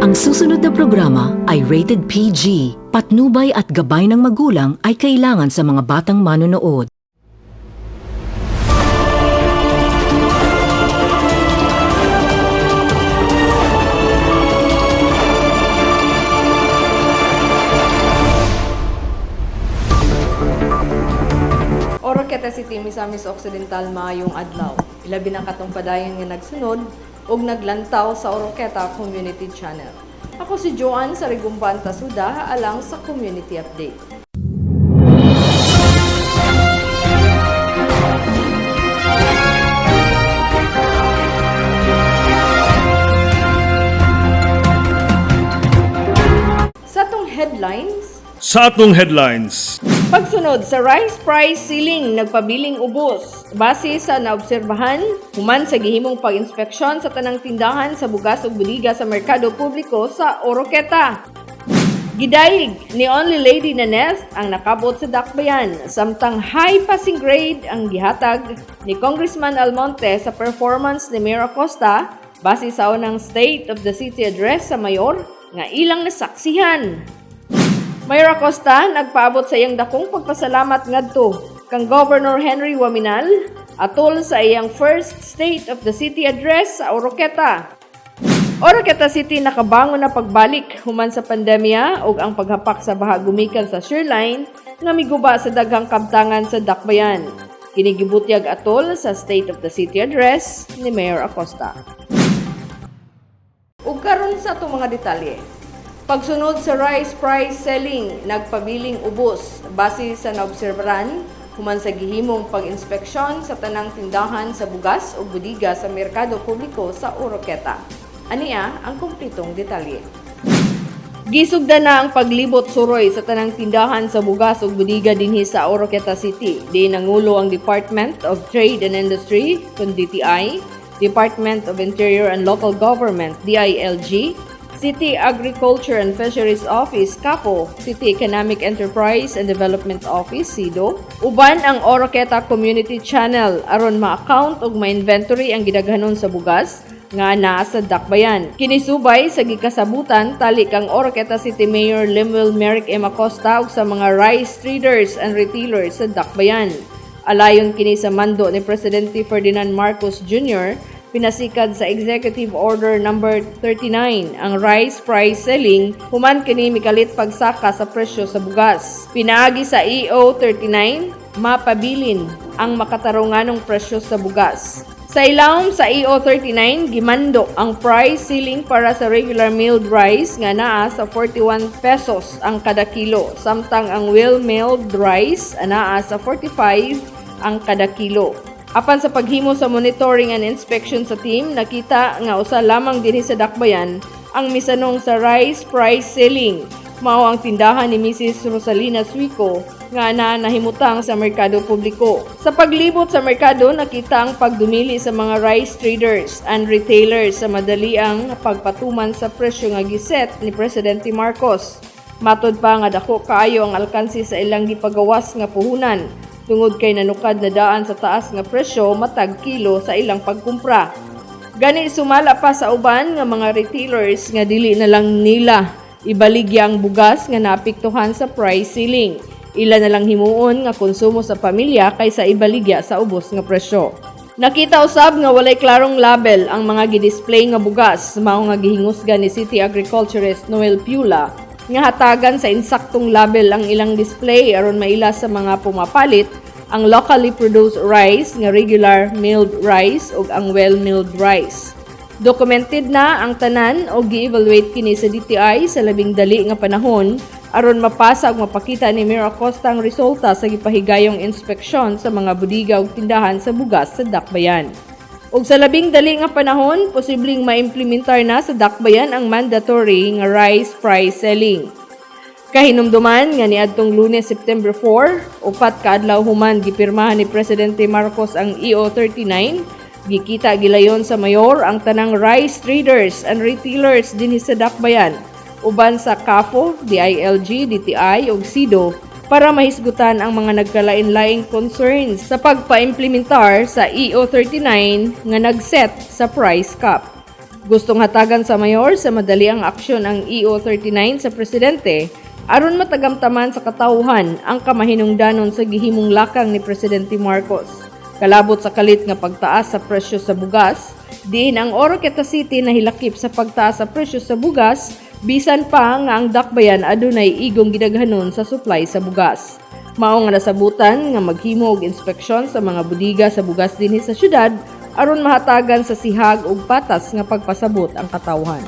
Ang susunod na programa ay rated PG. Patnubay at gabay ng magulang ay kailangan sa mga batang manonood. Oroqueta City, Misamis Occidental, maayong adlaw. Ilabi na katong padayon nga nagsunod ug naglantaw sa Oroqueta Community Channel. Ako si Joan sa Rigumban Tasuda alang sa Community Update. Sa atong headlines, Pagsunod sa rice price ceiling, nagpabiling ubos. Base sa naobserbahan, human sa gihimong pag-inspeksyon sa tanang tindahan sa bugas ug budiga sa merkado publiko sa Oroqueta. Gidayig ni Only Lady Nanez ang nakabot sa dakbayan, samtang high passing grade ang gihatag ni Congressman Almonte sa performance ni Mayor Acosta base sa unang State of the City Address sa Mayor nga ilang nasaksihan. Mayor Acosta nagpaabot sa iyang dakong pagpasalamat ngadto kang Governor Henry Waminal atol sa iyang first State of the City Address sa Oroqueta. Oroqueta City nakabangon na pagbalik human sa pandemya ug ang paghapak sa baha gumikan sa shoreline nga miguba sa daghang kabtangan sa dakbayan. Kini gibutyag atol sa State of the City Address ni Mayor Acosta. Ug karon sa atong mga detalye. Pagsunod sa rice price selling, nagpabiling ubos base sa naobserbaran human sa gihimong pag-inspeksyon sa tanang tindahan sa bugas o budiga sa merkado publiko sa Oroqueta. Aniya ang kumpletong detalye. Gisugda na ang paglibot suroy sa tanang tindahan sa bugas ug budiga dinhi sa Oroqueta City. Di nangulo ang Department of Trade and Industry, DTI, Department of Interior and Local Government, DILG, City Agriculture and Fisheries Office, CAPO, City Economic Enterprise and Development Office, CIDO, uban ang Oroqueta Community Channel aron ma-account ug ma-inventory ang gidaghanon sa bugas nga naa sa dakbayan. Kinisubay sa gikasabutan tali kang Oroqueta City Mayor Lemuel Merrick M. Acosta ug sa mga rice traders and retailers sa dakbayan. Alayon kini sa mando ni Presidente Ferdinand Marcos Jr., pinasikad sa Executive Order No. 39 ang rice price selling human kini mikalit pagsaka sa presyo sa bugas. Pinaagi sa EO 39, mapabilin ang makatarunganong presyo sa bugas. Sa ilawom sa EO 39, gimando ang price ceiling para sa regular milled rice nga naa sa 41 pesos ang kada kilo, samtang ang well milled rice naa sa 45 ang kada kilo. Apan sa paghimo sa monitoring and inspection sa team, nakita nga usa lamang dinhi sa dakbayan ang misanong sa rice price selling. Mao ang tindahan ni Mrs. Rosalina Suico nga nahimutang sa merkado publiko. Sa paglibot sa merkado, nakita ang pagdumili sa mga rice traders and retailers sa madaliang pagpatuman sa presyo nga giset ni Presidente Marcos. Matod pa nga dako kaayo ang alkansi sa ilang gipagawas nga puhunan tungod kay nanukad na daan sa taas nga presyo matag kilo sa ilang pagkumpra. Gani sumala pa sa uban nga mga retailers nga dili na lang nila ibaligya ang bugas nga naapektuhan sa price ceiling. Ila na lang himuon nga konsumo sa pamilya kaysa ibaligya sa ubos nga presyo. Nakita usab nga walay klarong label ang mga gidisplay nga bugas, mao nga gihingusga ni City Agriculturist Noel Piula nga hatagan sa insaktong label ang ilang display aron maila sa mga pumapalit ang locally produced rice nga regular milled rice ug ang well milled rice. Documented na ang tanan o gi-evaluate kini sa DTI sa labing dali nga panahon aron mapasa ug mapakita ni Mayor Acosta ang resulta sa gipahigayong inspeksyon sa mga budiga ug tindahan sa bugas sa dakbayan. Ug sa labing dali nga panahon, posibleng maimplementar na sa dakbayan ang mandatory nga rice price selling. Kahinumduman nga niadtong Lunes, September 4, upat ka adlaw human gipirmahan ni Presidente Marcos ang EO 39, gikita gilayon sa mayor ang tanang rice traders and retailers dinhi sa dakbayan, uban sa CAFO, DILG, DTI ug CIDO para mahisgutan ang mga nagkalain-laing concerns sa pagpa-implementar sa EO 39 nga nagset sa price cap. Gustong hatagan sa mayor sa madali ang aksyon ang EO39 sa presidente aron matagamtaman sa katauhan ang kamahinungdanon sa gihimong lakang ni Presidente Marcos. Kalabot sa kalit nga pagtaas sa presyo sa bugas, diin ang Oroqueta City nahilakip sa pagtaas sa presyo sa bugas, bisan pa nga ang dakbayan adunay igong gidaghanon sa supply sa bugas. Mao nga nasabutan nga maghimo og inspeksyon sa mga budiga sa bugas dinhi sa syudad aron mahatagan sa sihag ug patas nga pagpasabot ang katawhan.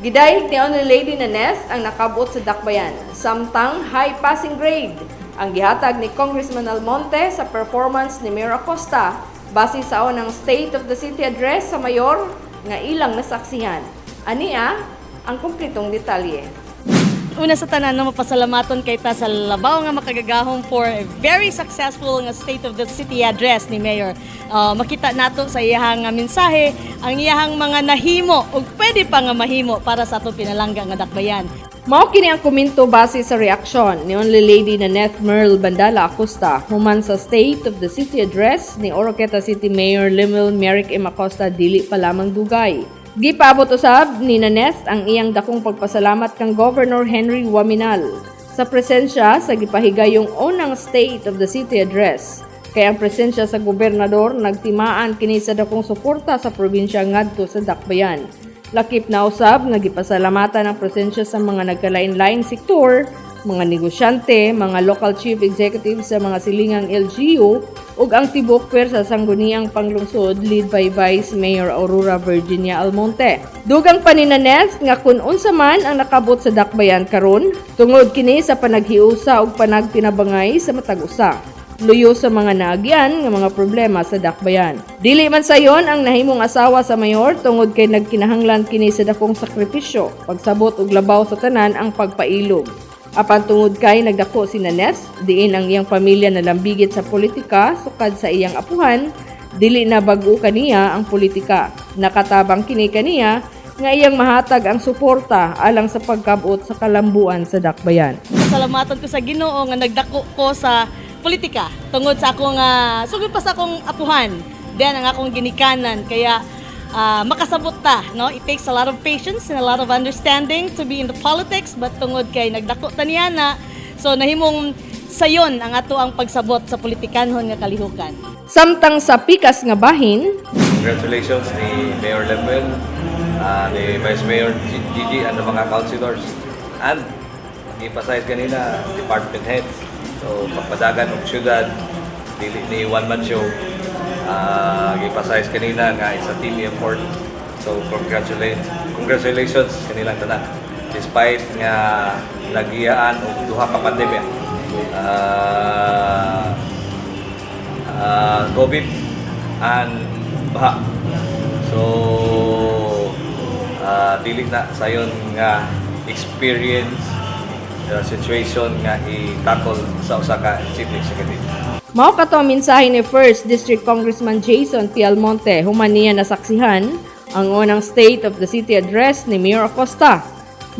Gidayeg ni Honorable Lady Nanes ang nakabot sa dakbayan, samtang high passing grade ang gihatag ni Congressman Almonte sa performance ni Mayor Acosta base sa unang State of the City Address sa mayor nga ilang nasaksihan. Ania ang kumpletong detalye. Una sa tanan na mapasalamaton kay ta sa labaw nga makagagahom for a very successful nga State of the City address ni Mayor. Makita nato sa iyahang mensahe ang iyahang mga nahimo ug pwede pa nga mahimo para sa atong pinalangga nga dakbayan. Mao kini ang komento base sa reaksyon ni Only Lady Nanette Merle Bandala Acosta human sa State of the City address ni Oroqueta City Mayor Lemuel Merrick M. Acosta dili pa lamang dugay. Gipaabot usab ni Nanette ang iyang dakong pagpasalamat kang Governor Henry Waminal sa presensya sa gipahigayong unang State of the City address. Kaya ang presensya sa gobernador nagtimaan kini sa dakong suporta sa probinsya ngadto sa dakbayan. Lakip na usab nga gipasalamatan ang presensya sa mga nagkalain-laing sektor, mga negosyante, mga local chief executives sa mga silingang LGU ug ang tibok pwersa sangguniang panglungsod lead by Vice Mayor Aurora Virginia Almonte. Dugang pa ni Nanette nga kun unsa man ang nakabot sa dakbayan karon tungod kini sa panaghiusa ug panagtinabangay sa matag usa. Luyo sa mga naagyan nga mga problema sa dakbayan. Dili man sayon ang nahimong asawa sa mayor tungod kay nagkinahanglan kini sa dakong sakripisyo, pagsabot og labaw sa tanan ang pagpailog. Apan tungod kay nagdako si Nanette, diin ang iyang pamilya nalambigit sa politika sukad sa iyang apuhan, dili na bag-o kaniya ang politika. Nakatabang kini kaniya nga iyang mahatag ang suporta alang sa pagkabot sa kalambuan sa dakbayan. Salamatan ko sa Ginoo nga nagdako ko sa politika tungod sa akong sugod pa sa akong apuhan. Then ang akong ginikanan kaya makasabot ta, no? It takes a lot of patience and a lot of understanding to be in the politics, but tungod kay nagdako ta niya na, so nahimong sayon ang ato ang pagsabot sa politikanhon nga kalihukan. Samtang sa pikas nga bahin, Congratulations ni Mayor Lemuel, ni Vice Mayor Gigi, and the mga councilors. And i-emphasize kanina, department heads. So, pagpadagan ng syudad, dili ni one-man show. I-emphasize kanina nga it's a team effort. So, congratulations kanilang tanan. Despite nga nagiyaan o duha ka pandemya, COVID and baha. So, dili na sayon nga experience the situation nga i-tackle sa usa ka chief executive. mao kato ang mensahe ni 1st District Congressman Jason P. Almonte human niya nasaksihan ang unang State of the City address ni Mayor Acosta.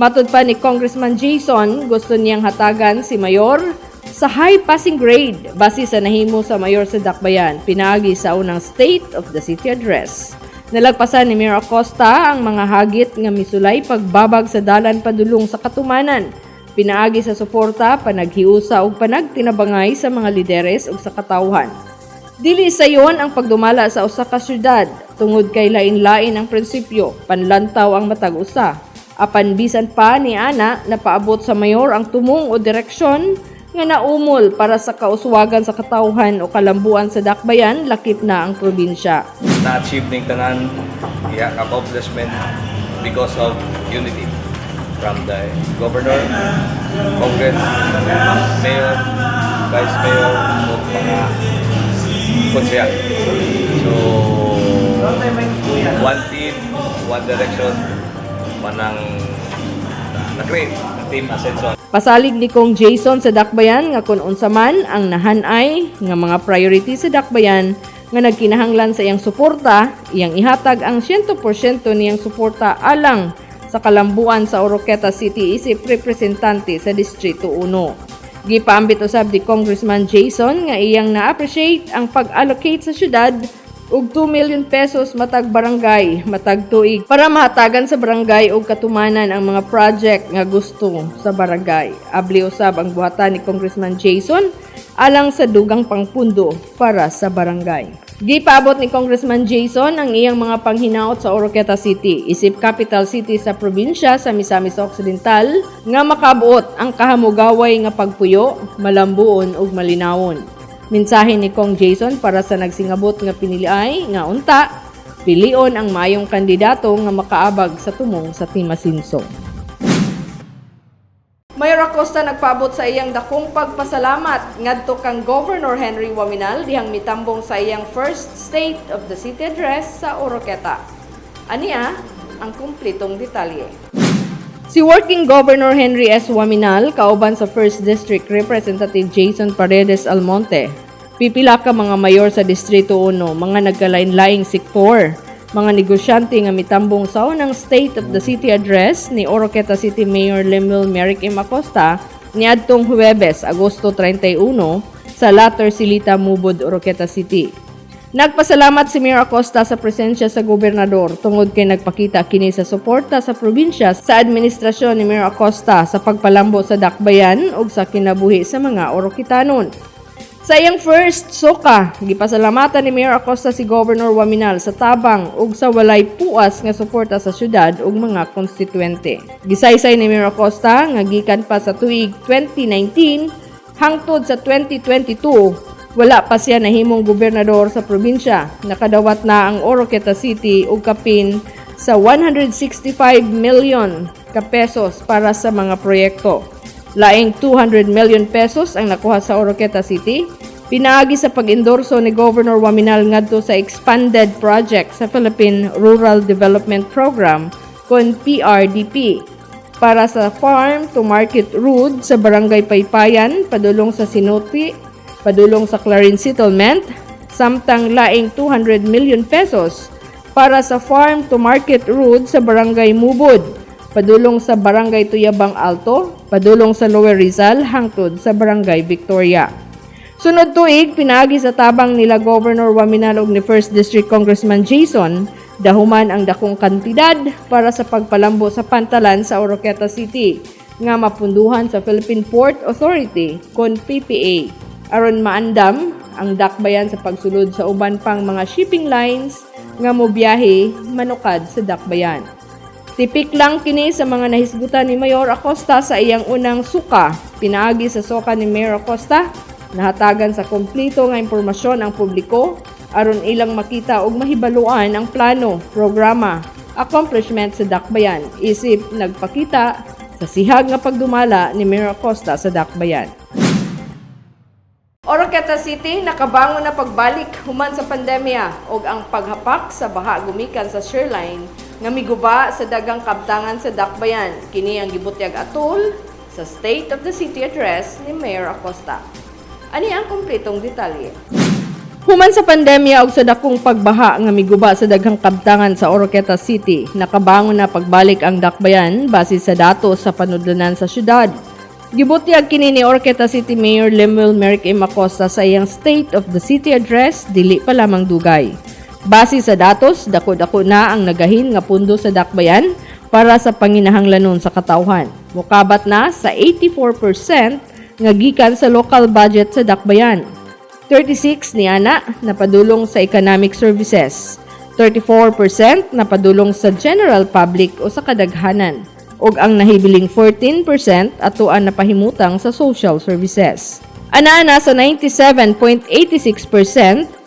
Matud pa ni Congressman Jason, gusto niyang hatagan si Mayor sa high passing grade base sa nahimo sa Mayor sa dakbayan pinaagi sa unang State of the City address. Nalagpasan ni Mayor Acosta ang mga hagit nga misulay pagbabag sa dalan padulong sa katumanan. Pinaagi sa suporta, panaghiusa ug panagtinabangay sa mga lideres ug sa katawhan. Dili sayon ang pagdumala sa usa ka syudad tungod kay lain-lain ang prinsipyo, panlantaw ang matag usa. Apan bisan pa ni ana napaabot sa mayor ang tumong o direksyon nga naumol para sa kauswagan sa katawhan o kalambuan sa dakbayan lakip na ang probinsya. Na-achieve ning tanan iya accomplishment because of unity from the governor, congress, mayor, vice mayor, o mga konsehal. So, one team, one direction, manang na-create ang team Ascension. Pasalig ni Kong Jason sa dakbayan nga kun unsa man ang nahanay nga mga priority sa dakbayan nga nagkinahanglan sa iyang suporta, iyang ihatag ang 100% niyang suporta alang sa kalambuan sa Oroqueta City isip representante sa Distrito 1. Gipaambit usab ni Congressman Jason nga iyang na-appreciate ang pag-allocate sa syudad ug 2 million pesos matag barangay matag tuig para mahatagan sa barangay ug katumanan ang mga project nga gusto sa barangay. Abli usab ang buhatan ni Congressman Jason alang sa dugang pangpundo para sa barangay. Gipaabot ni Congressman Jason ang iyang mga panghinaot sa Oroquieta City, isip capital city sa probinsya sa Misamis Occidental, nga makabuot ang kahamugaway nga pagpuyo, malambuon ug malinawon. Mensahe ni Kong Jason para sa nagsingabot nga piniliay nga unta, pilion ang mayong kandidato nga makaabag sa tumong sa Timasinso. Mayor Acosta nagpaabot sa iyang dakong pagpasalamat ngadto kang Governor Henry Waminal dihang mitambong sa iyang first State of the City address sa Oroquieta. Aniya ang kumpletong detalye. Si Working Governor Henry S. Waminal kauban sa 1st District Representative Jason Paredes Almonte, pipila ka mga mayor sa Distrito 1, mga nagkalain-laing sektor, mga negosyante nga mitambong sa unang State of the City address ni Oroquieta City Mayor Lemuel Merrick M. Acosta niadtong Huwebes, Agosto 31 sa Latter Silita, Mubod, Oroquieta City. Nagpasalamat si Mayor Acosta sa presensya sa gobernador tungod kay nagpakita kini sa suporta sa probinsya sa administrasyon ni Mayor Acosta sa pagpalambo sa dakbayan ug sa kinabuhi sa mga Oroquitanon. Sa iyang first soka, gipasalamatan ni Mayor Acosta si Governor Waminal sa tabang ug sa walay puas nga suporta sa syudad ug mga konstituente. Gisaysay ni Mayor Acosta nga gikan pa sa tuig 2019 hangtod sa 2022, wala pa siya nahimong gobernador sa probinsya. Nakadawat na ang Oroquieta City og kapin sa 165 million ka pesos para sa mga proyekto. Laing 200 million pesos ang nakuha sa Oroquieta City, pinaagi sa pag-endorso ni Governor Waminal ngadto sa expanded project sa Philippine Rural Development Program kon PRDP para sa farm to market route sa Barangay Paypayan, padulong sa Sinotpi, padulong sa Clarin Settlement, samtang laing 200 million pesos para sa farm to market route sa Barangay Mubod, padulong sa Barangay Tuyabang Alto, padulong sa Lower Rizal hangtod sa Barangay Victoria. Sunod tuig, pinagi sa tabang nila Governor Waminal ug ni 1st District Congressman Jason, dahuman ang dakong kantidad para sa pagpalambo sa pantalan sa Oroquieta City nga mapunduhan sa Philippine Port Authority kon PPA aron maandam ang dakbayan sa pagsulod sa uban pang mga shipping lines nga mobiyahe manukad sa dakbayan. Tipik lang kini sa mga nahisgutan ni Mayor Acosta sa iyang unang suka. Pinaagi sa suka ni Mayor Acosta, nahatagan sa kompleto nga impormasyon ang publiko aron ilang makita ug mahibaluan ang plano, programa, accomplishment sa dakbayan isip nagpakita sa sihag nga pagdumala ni Mayor Acosta sa dakbayan. Oroquieta City nakabangon na pagbalik human sa pandemya ug ang paghapak sa baha gumikan sa shoreline nga miguba sa dagang kabtangan sa dakbayan. Kini ang gibutyag atol sa State of the City address ni Mayor Acosta. Ani ang kumpletong detalye. Human sa pandemya ug sa dakong pagbaha nga miguba sa daghang kabtangan sa Oroquieta City, nakabangon na pagbalik ang dakbayan base sa datos sa panudlanan sa syudad. Gibutyag kini ni Oroquieta City Mayor Lemuel Merrick M. Acosta sa iyang State of the City address, dili pa lamang dugay. Base sa datos, dako-dako na ang nagahin nga pundo sa dakbayan para sa panginahanglanon sa katawhan. Mukabat na sa 84% nga gikan sa local budget sa dakbayan. 36 niana napadulong sa economic services. 34% napadulong sa general public o sa kadaghanan. Og ang nahibiling 14% atuan na pahimutang sa social services. Ana sa 97.86%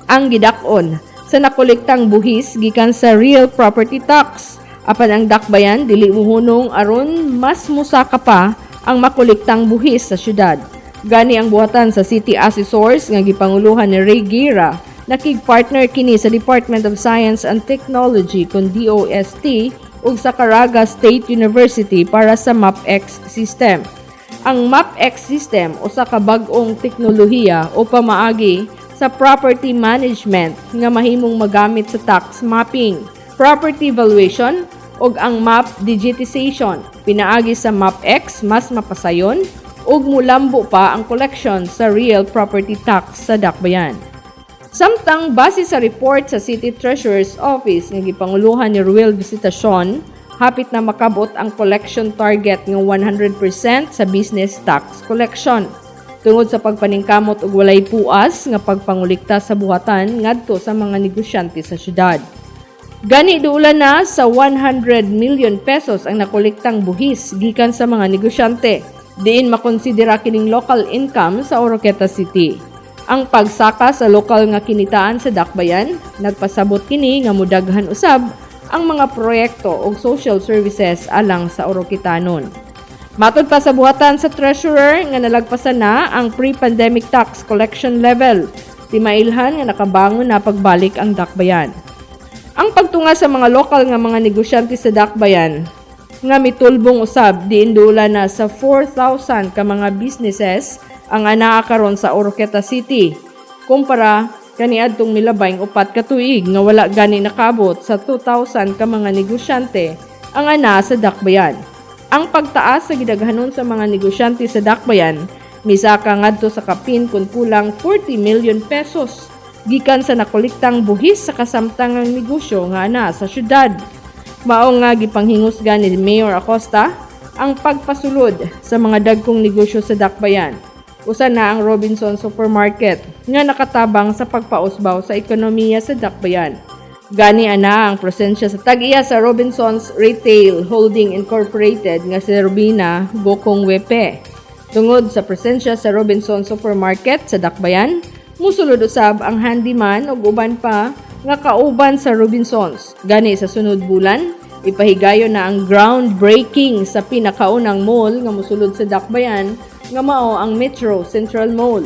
ang gidakon sa nakolektang buhis gikan sa real property tax. Apan ang dakbayan dili muhunong aron mas musaka pa ang makolektang buhis sa syudad. Gani ang buhatan sa city assessors nga gipanguluhan ni Ray Gira, nakig-partner kini sa Department of Science and Technology kon DOST ug sa Caraga State University para sa MapX system. Ang MapX system usa ka bag-ong teknolohiya o pamaagi sa property management nga mahimong magamit sa tax mapping, property valuation ug ang map digitization. Pinaagi sa MapX mas mapasayon ug mulambo pa ang collection sa real property tax sa dakbayan. Samtang base sa report sa City Treasurer's Office nga gipanguluhan ni Ruel Visitacion, hapit na makabot ang collection target ng 100% sa business tax collection. Tungod sa pagpaningkamot og walay puas nga pagpangulikta sa buhatan ngadto sa mga negosyante sa syudad. Gani duulan na sa 100 million pesos ang nakolektang buhis gikan sa mga negosyante. Diin makonsidera kining local income sa Oroqueta City. Ang pagsaka sa lokal nga kinitaan sa Dakbayan, nagpasabot kini nga mudaghan usab ang mga proyekto o social services alang sa Oroquetanon. Matod pa sa buhatan sa treasurer nga nalagpasan na ang pre-pandemic tax collection level. Timailhan nga nakabangon na pagbalik ang Dakbayan. Ang pagtunga sa mga lokal nga mga negosyante sa Dakbayan nga mitulbong usab diin dula na sa 4,000 ka mga businesses ang anaa karon sa Oroqueta City kumpara kaniadtong milabayng upat ka tuig nga wala gani nakabot sa 2,000 ka mga negosyante ang anaa sa Dakbayan. Ang pagtaas sa gidaghanon sa mga negosyante sa Dakbayan misaka ngadto sa kapin kun kulang 40 million pesos gikan sa nakolektang buhis sa kasamtangang negosyo nga anaa sa syudad. Mao nga gipanghingusgan ni Mayor Acosta ang pagpasulod sa mga dagkong negosyo sa Dakbayan. Usa na ang Robinson Supermarket nga nakatabang sa pagpausbaw sa ekonomiya sa Dakbayan. Gani ana ang presensya sa tag-iya sa Robinson's Retail Holding Incorporated nga si Robina Gokong Wepe. Tungod sa presensya sa Robinson Supermarket sa Dakbayan, musulod usab ang handyman ug uban pa nga kauban sa Robinsons. Gani sa sunod bulan, ipahigayon na ang groundbreaking sa pinakaunang mall nga mosulod sa Dakbayan nga mao ang Metro Central Mall.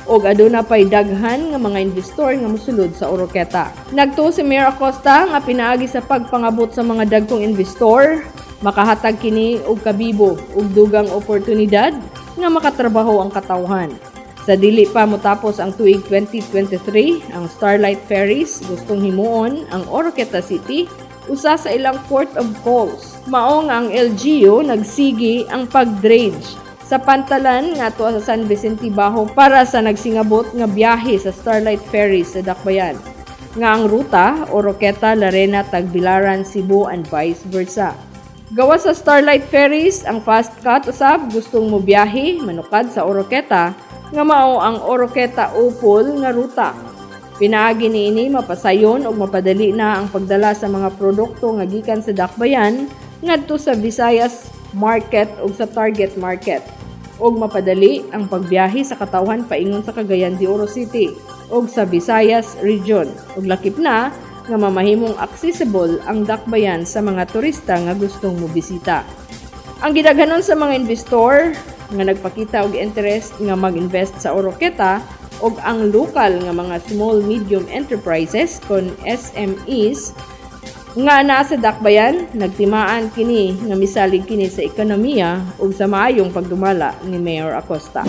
Og aduna pay daghan nga mga investor nga mosulod sa Oroqueta. Nagtuo si Mayor Acosta nga pinaagi sa pagpangabot sa mga dagkong investor, makahatag kini og kabibo ug dugang oportunidad nga makatrabaho ang katawhan. Sa dili pa motapos ang tuig 2023, ang Starlight Ferries gustong himuon ang Oroqueta City usa sa ilang port of calls. Mao nga ang LGU nagsigi ang pag-dredge sa pantalan nga tuwa sa San Vicente Bajo para sa nagsingabot nga biyahe sa Starlight Ferries sa Dakbayan. Nga ang ruta, Oroqueta, Larena, Tagbilaran, Cebu, and vice versa. Gawa sa Starlight Ferries, ang fast cut usab gustong mobiyahe manukad sa Oroqueta nga mao ang Oroqueta Upol nga ruta. Pinaagi niini mapasayon og mapadali na ang pagdala sa mga produkto nga gikan sa Dakbayan ngadto sa Visayas Market ug sa Target Market. Og mapadali ang pagbiyahe sa katawhan paingon sa Cagayan de Oro City ug sa Visayas Region. Ug lakip na nga mamahimong accessible ang Dakbayan sa mga turista nga gustong mobisita. Ang gidaghanon sa mga investor nga nagpakita og interest nga mag-invest sa Oroqueta ug ang lokal nga mga small medium enterprises kon SMEs nga naa sa Dakbayan, nagtimaan kini nga misalig kini sa ekonomiya ug sa maayong pagdumala ni Mayor Acosta.